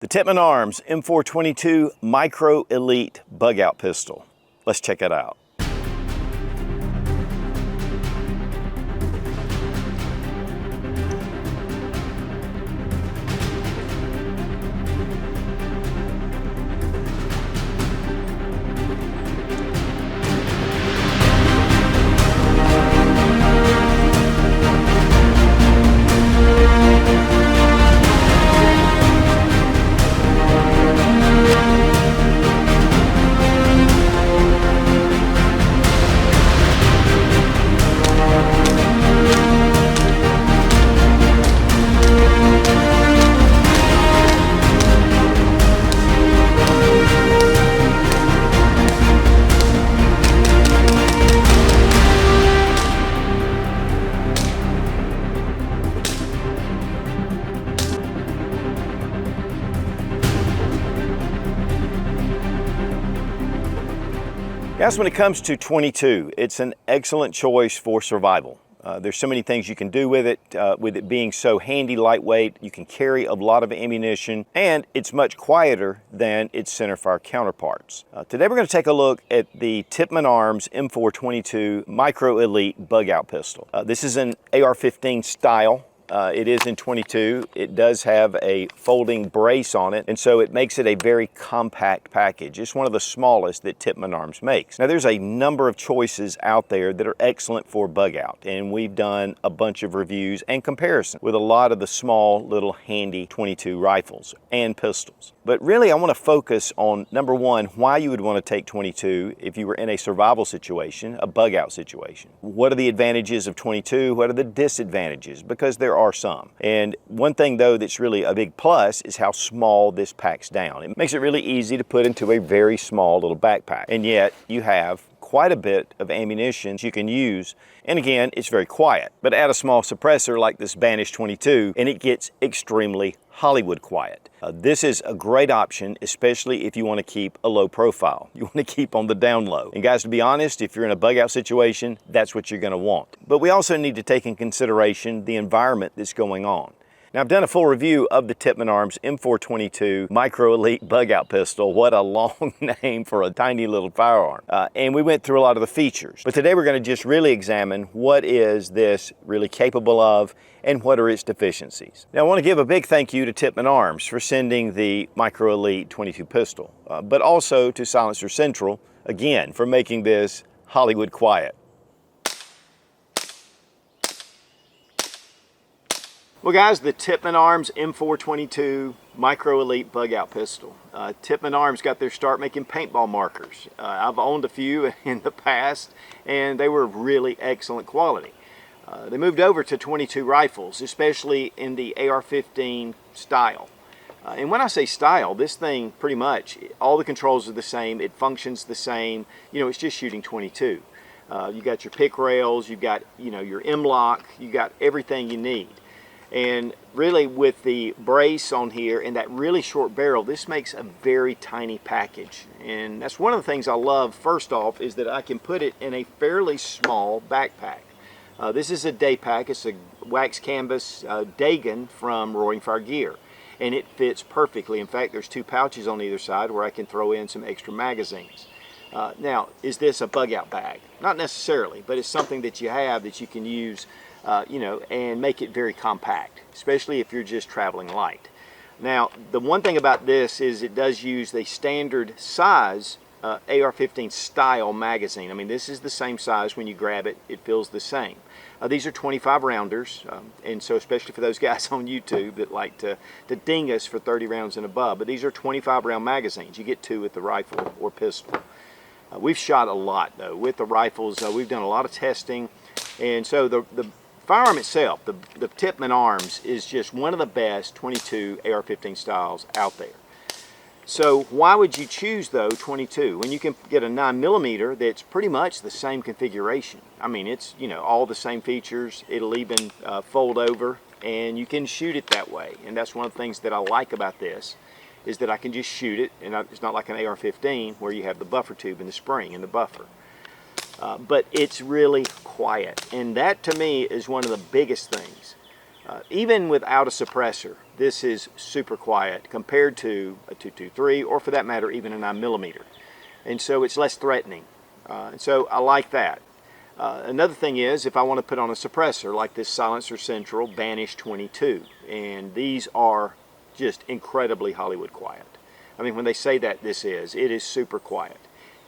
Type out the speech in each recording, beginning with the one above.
The Tippman Arms M422 Micro Elite Bug Out Pistol. Let's check it out. Guys, when it comes to 22, it's an excellent choice for survival. There's so many things you can do with it being so handy, lightweight. You can carry a lot of ammunition, and it's much quieter than its centerfire counterparts. Today we're going to take a look at the Tippman Arms M422 Micro Elite Bug Out Pistol. This is an AR-15 style. It is in 22. It does have a folding brace on it, and so it makes it a very compact package. It's one of the smallest that Tippman Arms makes. Now, there's a number of choices out there that are excellent for bug out, and we've done a bunch of reviews and comparison with a lot of the small little handy 22 rifles and pistols. But really, I want to focus on, number one, why you would want to take 22 if you were in a survival situation, a bug out situation. What are the advantages of 22? What are the disadvantages? Because there are some. And one thing though that's really a big plus is how small this packs down. It makes it really easy to put into a very small little backpack. And yet you have quite a bit of ammunition you can use. And again, it's very quiet. But add a small suppressor like this Banish 22 and it gets extremely Hollywood quiet. This is a great option, especially if you want to keep a low profile. You want to keep on the down low. And guys, to be honest, if you're in a bug out situation, that's what you're going to want. But we also need to take in consideration the environment that's going on. Now, I've done a full review of the Tippman Arms M422 Micro Elite Bug Out Pistol. What a long name for a tiny little firearm. And we went through a lot of the features. But today we're going to just really examine what is this really capable of and what are its deficiencies. Now, I want to give a big thank you to Tippman Arms for sending the Micro Elite 22 pistol, but also to Silencer Central, again, for making this Hollywood quiet. Well guys, the Tippman Arms M422 Micro Elite Bug Out Pistol. Tippman Arms got their start making paintball markers. I've owned a few in the past and they were really excellent quality. They moved over to 22 rifles, especially in the AR-15 style. And when I say style, this thing pretty much, all the controls are the same, it functions the same, you know, it's just shooting 22. You got your pick rails, you've got, you know, your M-lock, you got everything you need. And really with the brace on here and that really short barrel, this makes a very tiny package. And that's one of the things I love, first off, is that I can put it in a fairly small backpack. This is a day pack. It's a wax canvas Dagon from Roaring Fire Gear. And it fits perfectly. In fact, there's two pouches on either side where I can throw in some extra magazines. Now, is this a bug out bag? Not necessarily, but it's something that you have that you can use you know, and make it very compact, especially if you're just traveling light. Now, the one thing about this is it does use the standard size AR-15 style magazine. I mean, this is the same size when you grab it, it feels the same. These are 25 rounders, and so especially for those guys on YouTube that like to ding us for 30 rounds and above, but these are 25 round magazines. You get two with the rifle or pistol. We've shot a lot though with the rifles. We've done a lot of testing, and so the firearm itself, the Tippman Arms, is just one of the best 22 AR-15 styles out there. So why would you choose though 22 when you can get a 9mm that's pretty much the same configuration? I mean, it's, you know, all the same features. It'll even fold over and you can shoot it that way. And that's one of the things that I like about this, is that I can just shoot it, and it's not like an AR-15 where you have the buffer tube and the spring and the buffer. But it's really quiet, and that to me is one of the biggest things. Even without a suppressor, this is super quiet compared to a 223 or for that matter even a 9mm. And so it's less threatening. And so I like that. Another thing is if I want to put on a suppressor like this Silencer Central Banish 22, and these are just incredibly Hollywood quiet. I mean, when they say that it is super quiet.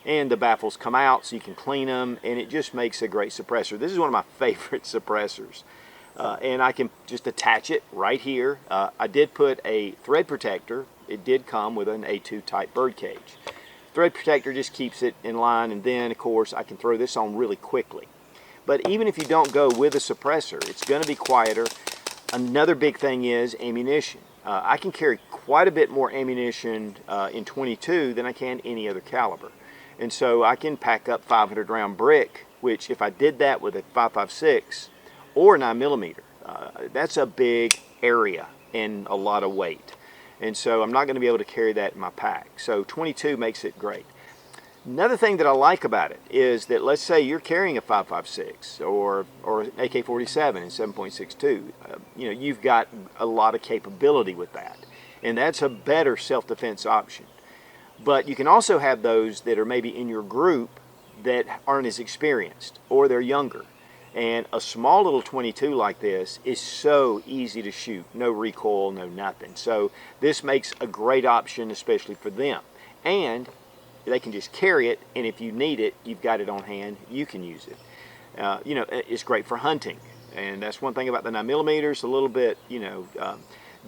And the baffles come out so you can clean them, and it just makes a great suppressor. This is one of my favorite suppressors. And I can just attach it right here. I did put a thread protector. It did come with an A2 type bird cage. Thread protector just keeps it in line, and then of course I can throw this on really quickly. But even if you don't go with a suppressor, it's going to be quieter. Another big thing is ammunition. I can carry quite a bit more ammunition in 22 than I can any other caliber. And so I can pack up 500 round brick, which if I did that with a 5.56 or 9mm, that's a big area and a lot of weight. And so I'm not going to be able to carry that in my pack. So 22 makes it great. Another thing that I like about it is that let's say you're carrying a 5.56 or an AK-47 in 7.62. You've got a lot of capability with that. And that's a better self-defense option. But you can also have those that are maybe in your group that aren't as experienced or they're younger. And a small little 22 like this is so easy to shoot. No recoil, no nothing. So this makes a great option, especially for them. And they can just carry it, and if you need it, you've got it on hand, you can use it. It's great for hunting. And that's one thing about the 9mm, a little bit,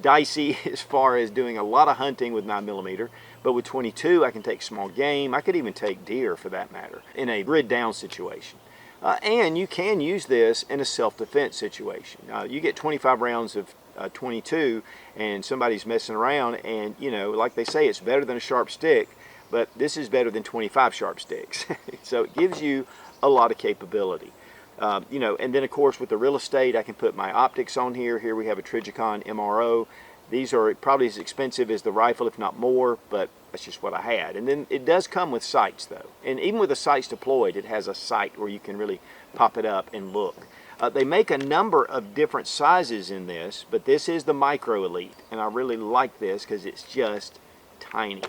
dicey as far as doing a lot of hunting with 9mm. But with 22, I can take small game. I could even take deer for that matter in a grid down situation. And you can use this in a self-defense situation. You get 25 rounds of 22 and somebody's messing around, and like they say, it's better than a sharp stick, but this is better than 25 sharp sticks. So it gives you a lot of capability. And then of course with the real estate, I can put my optics on here. Here we have a Trigicon MRO. These are probably as expensive as the rifle, if not more, but that's just what I had. And then it does come with sights though. And even with the sights deployed, it has a sight where you can really pop it up and look. They make a number of different sizes in this, but this is the Micro Elite. And I really like this because it's just tiny.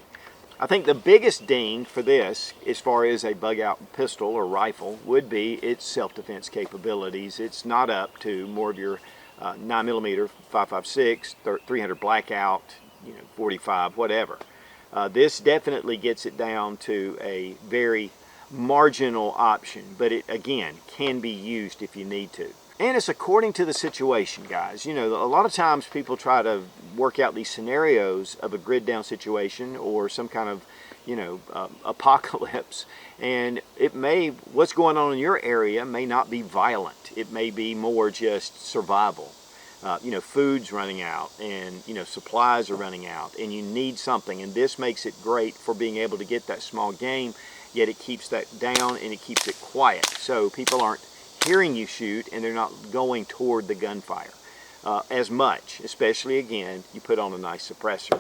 I think the biggest ding for this, as far as a bug out pistol or rifle, would be its self-defense capabilities. It's not up to more of your 9mm, 5.56, 300 blackout, 45, whatever. This definitely gets it down to a very marginal option, but it again can be used if you need to. And it's according to the situation, guys. A lot of times people try to work out these scenarios of a grid down situation or some kind of apocalypse, and what's going on in your area may not be violent. It may be more just survival. Food's running out, and supplies are running out, and you need something, and this makes it great for being able to get that small game, yet it keeps that down and it keeps it quiet, so people aren't hearing you shoot and they're not going toward the gunfire as much, especially again you put on a nice suppressor.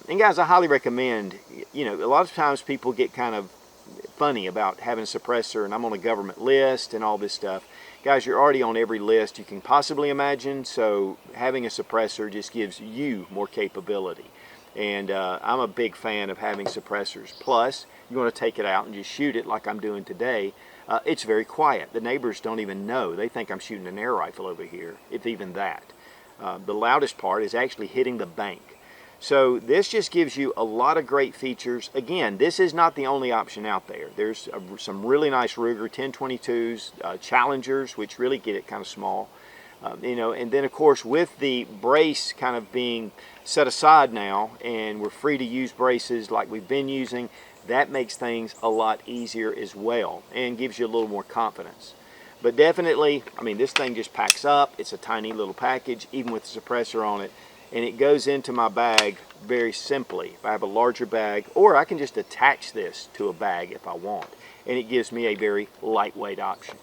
And guys, I highly recommend, a lot of times people get kind of funny about having a suppressor and I'm on a government list and all this stuff. Guys, you're already on every list you can possibly imagine, so having a suppressor just gives you more capability. And I'm a big fan of having suppressors. Plus, you want to take it out and just shoot it like I'm doing today. It's very quiet. The neighbors don't even know. They think I'm shooting an air rifle over here, if even that. The loudest part is actually hitting the bank. So this just gives you a lot of great features. Again, this is not the only option out there. There's some really nice Ruger 1022s, Challengers, which really get it kind of small. And then of course with the brace kind of being set aside now and we're free to use braces like we've been using, that makes things a lot easier as well and gives you a little more confidence. But definitely, I mean, this thing just packs up. It's a tiny little package, even with the suppressor on it, and it goes into my bag very simply. If I have a larger bag, or I can just attach this to a bag if I want, and it gives me a very lightweight option.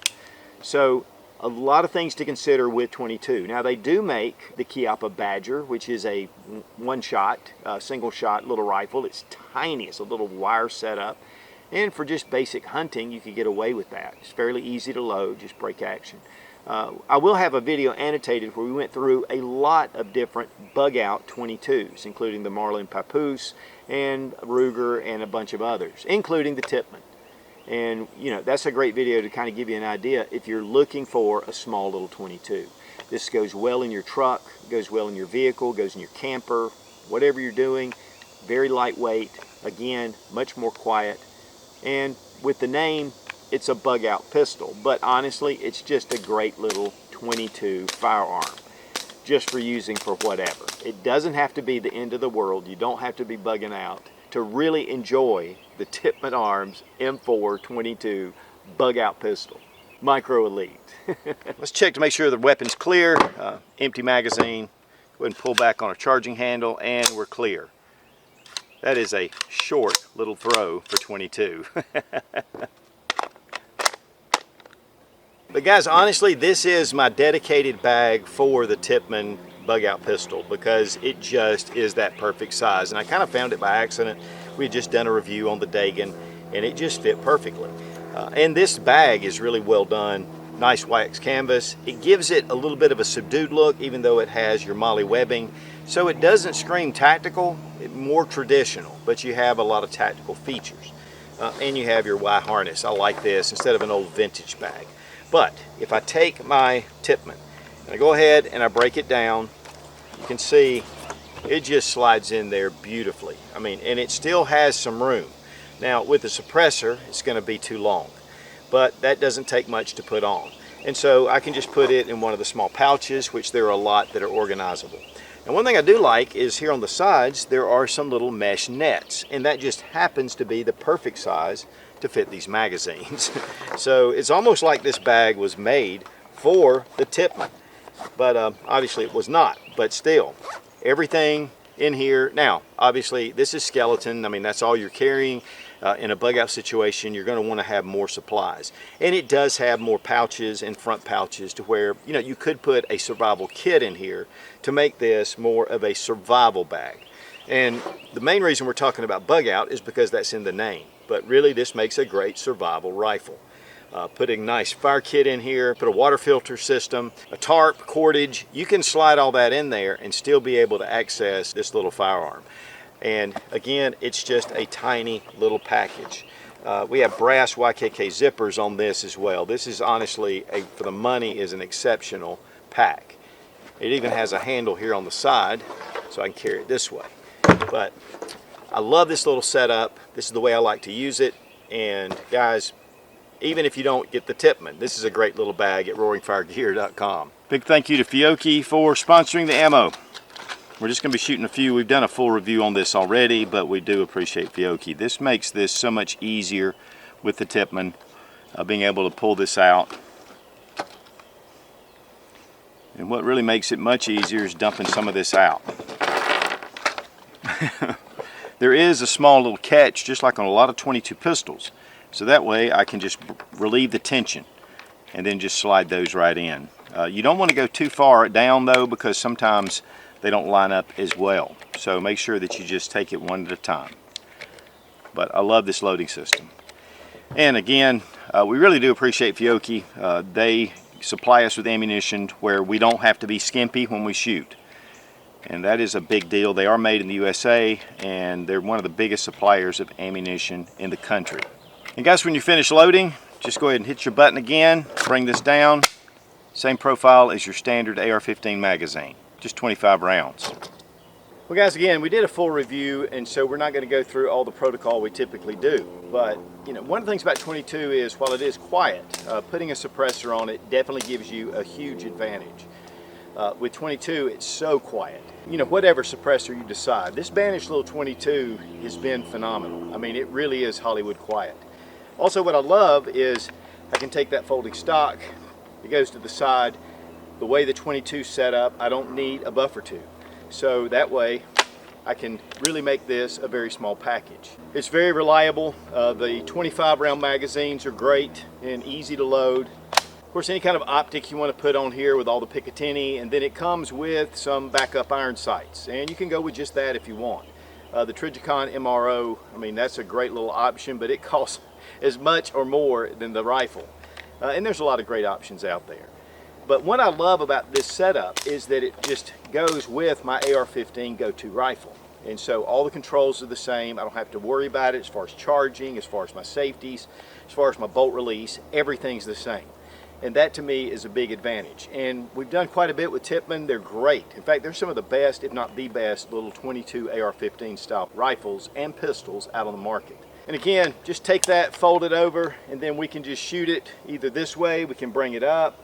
So a lot of things to consider with 22. Now they do make the Chiappa Badger, which is a one-shot, single-shot little rifle. It's tiny. It's a little wire setup. And for just basic hunting, you could get away with that. It's fairly easy to load, just break action. I will have a video annotated where we went through a lot of different bug out 22s, including the Marlin Papoose and Ruger and a bunch of others, including the Tippman. And you know, that's a great video to kind of give you an idea if you're looking for a small little 22. This goes well in your truck, goes well in your vehicle, goes in your camper, whatever you're doing. Very lightweight, again, much more quiet. And with the name, it's a bug out pistol, but honestly, it's just a great little 22 firearm, just for using for whatever. It doesn't have to be the end of the world. You don't have to be bugging out to really enjoy the Tippman Arms M4 22 bug out pistol. Micro Elite. Let's check to make sure the weapon's clear. Empty magazine. Go ahead and pull back on our charging handle, and we're clear. That is a short little throw for 22. But guys, honestly, this is my dedicated bag for the Tippman bug out pistol because it just is that perfect size. And I kind of found it by accident. We had just done a review on the Dagan and it just fit perfectly. And this bag is really well done. Nice wax canvas. It gives it a little bit of a subdued look even though it has your MOLLE webbing. So it doesn't scream tactical, it's more traditional, but you have a lot of tactical features. And you have your Y harness. I like this instead of an old vintage bag. But if I take my Tippman and I go ahead and I break it down, you can see it just slides in there beautifully. I mean, and it still has some room. Now with the suppressor, it's going to be too long, but that doesn't take much to put on. And so I can just put it in one of the small pouches, which there are a lot that are organizable. And one thing I do like is here on the sides, there are some little mesh nets, and that just happens to be the perfect size to fit these magazines. So it's almost like this bag was made for the Tippman, but obviously it was not, but still, everything in here. Now, obviously this is skeleton. I mean, that's all you're carrying. In a bug out situation, you're going to want to have more supplies. And it does have more pouches and front pouches to where, you know, you could put a survival kit in here to make this more of a survival bag. And the main reason we're talking about bug out is because that's in the name. But really, this makes a great survival rifle. Put a nice fire kit in here, put a water filter system, a tarp, cordage. You can slide all that in there and still be able to access this little firearm. And again, it's just a tiny little package. We have brass YKK zippers on this as well. This is honestly, for the money, is an exceptional pack. It even has a handle here on the side, so I can carry it this way. But I love this little setup. This is the way I like to use it. And guys, even if you don't get the Tippman, this is a great little bag at roaringfiregear.com. Big thank you to Fiocchi for sponsoring the ammo. We're just going to be shooting a few. We've done a full review on this already, but we do appreciate Fiocchi. This makes this so much easier with the Tippman, being able to pull this out. And what really makes it much easier is dumping some of this out. There is a small little catch, just like on a lot of 22 pistols. So that way I can just relieve the tension and then just slide those right in. You don't want to go too far down though, because sometimes they don't line up as well. So make sure that you just take it one at a time. But I love this loading system. And again, we really do appreciate Fiocchi. They supply us with ammunition where we don't have to be skimpy when we shoot. And that is a big deal. They are made in the USA, and they're one of the biggest suppliers of ammunition in the country. And guys, when you finish loading, just go ahead and hit your button again, bring this down. Same profile as your standard AR-15 magazine, just 25 rounds. Well guys, again, we did a full review, and so we're not going to go through all the protocol we typically do. But you know, one of the things about 22 is, while it is quiet, putting a suppressor on it definitely gives you a huge advantage. With 22, it's so quiet. You know, whatever suppressor you decide, this Banish little 22 has been phenomenal. I mean, it really is Hollywood quiet. Also, what I love is I can take that folding stock, it goes to the side. The way the 22 is set up, I don't need a buffer tube. So that way, I can really make this a very small package. It's very reliable. The 25 round magazines are great and easy to load. Of course, any kind of optic you want to put on here with all the Picatinny, and then it comes with some backup iron sights, and you can go with just that if you want. The Trijicon MRO, I mean, that's a great little option, but it costs as much or more than the rifle. And there's a lot of great options out there. But what I love about this setup is that it just goes with my AR-15 go-to rifle. And so all the controls are the same. I don't have to worry about it as far as charging, as far as my safeties, as far as my bolt release, everything's the same. And that to me is a big advantage. And we've done quite a bit with Tippman. They're great. In fact, they're some of the best, if not the best, little 22 AR-15 style rifles and pistols out on the market. And again, just take that, fold it over, and then we can just shoot it either this way, we can bring it up.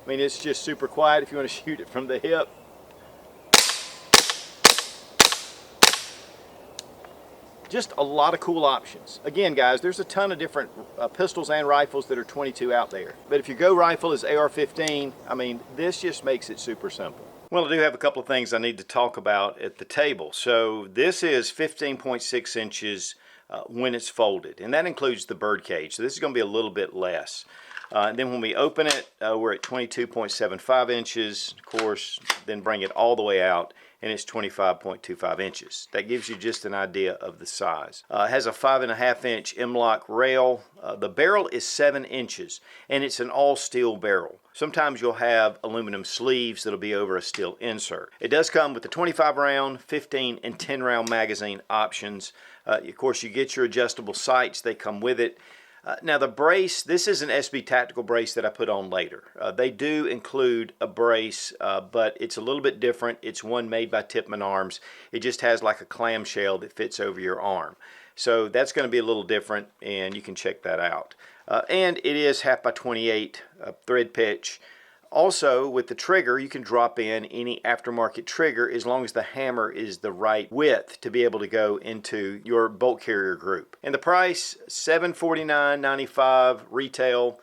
I mean, it's just super quiet if you want to shoot it from the hip. Just a lot of cool options. Again, guys, there's a ton of different pistols and rifles that are 22 out there. But if your go rifle is AR-15, I mean, this just makes it super simple. Well, I do have a couple of things I need to talk about at the table. So this is 15.6 inches when it's folded, and that includes the bird cage. So this is going to be a little bit less. And then when we open it, we're at 22.75 inches, of course, then bring it all the way out, and it's 25.25 inches. That gives you just an idea of the size. It has a 5.5 inch M-LOK rail. The barrel is 7 inches, and it's an all steel barrel. Sometimes you'll have aluminum sleeves that'll be over a steel insert. It does come with the 25 round, 15 and 10 round magazine options. Of course, you get your adjustable sights, they come with it. Now the brace, this is an SB Tactical brace that I put on later. They do include a brace, but it's a little bit different. It's one made by Tippman Arms. It just has like a clamshell that fits over your arm. So that's going to be a little different, and you can check that out. And it is 1/2x28 thread pitch. Also, with the trigger, you can drop in any aftermarket trigger as long as the hammer is the right width to be able to go into your bolt carrier group. And the price, $749.95 retail.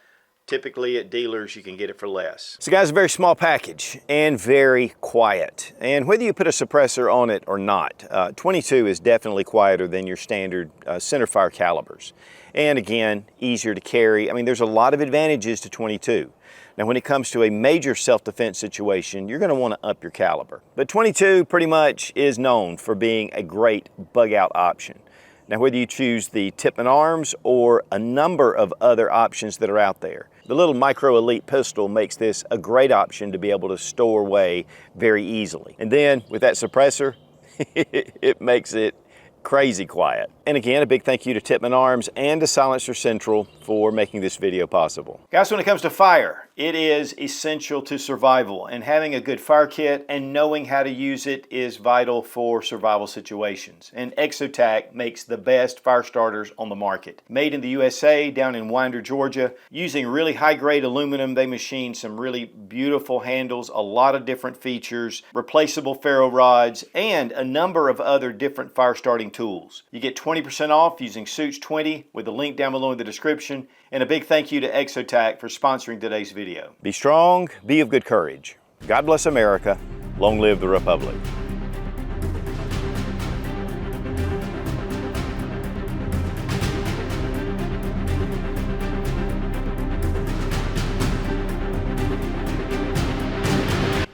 Typically at dealers, you can get it for less. So guys, a very small package and very quiet. And whether you put a suppressor on it or not, 22 is definitely quieter than your standard centerfire calibers. And again, easier to carry. I mean, there's a lot of advantages to 22. Now, when it comes to a major self-defense situation, you're going to want to up your caliber. But 22 pretty much is known for being a great bug-out option. Now, whether you choose the Tippman Arms or a number of other options that are out there, the little Micro Elite pistol makes this a great option to be able to store away very easily. And then with that suppressor, it makes it crazy quiet. And again, a big thank you to Tippman Arms and to Silencer Central for making this video possible. Guys, when it comes to fire, it is essential to survival, and having a good fire kit and knowing how to use it is vital for survival situations. And Exotac makes the best fire starters on the market. Made in the USA down in Winder, Georgia. Using really high-grade aluminum, they machine some really beautiful handles, a lot of different features, replaceable ferro rods, and a number of other different fire starting tools. You get 20% off using Sootch 20 with the link down below in the description. And a big thank you to Exotac for sponsoring today's video. Be strong, be of good courage. God bless America. Long live the Republic.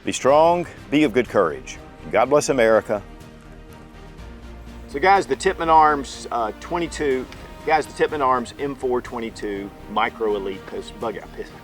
Be strong, be of good courage. God bless America. So guys, the Tippman Arms 22, guys, the Tippman Arms M422 Micro Elite Bug Out Pistol.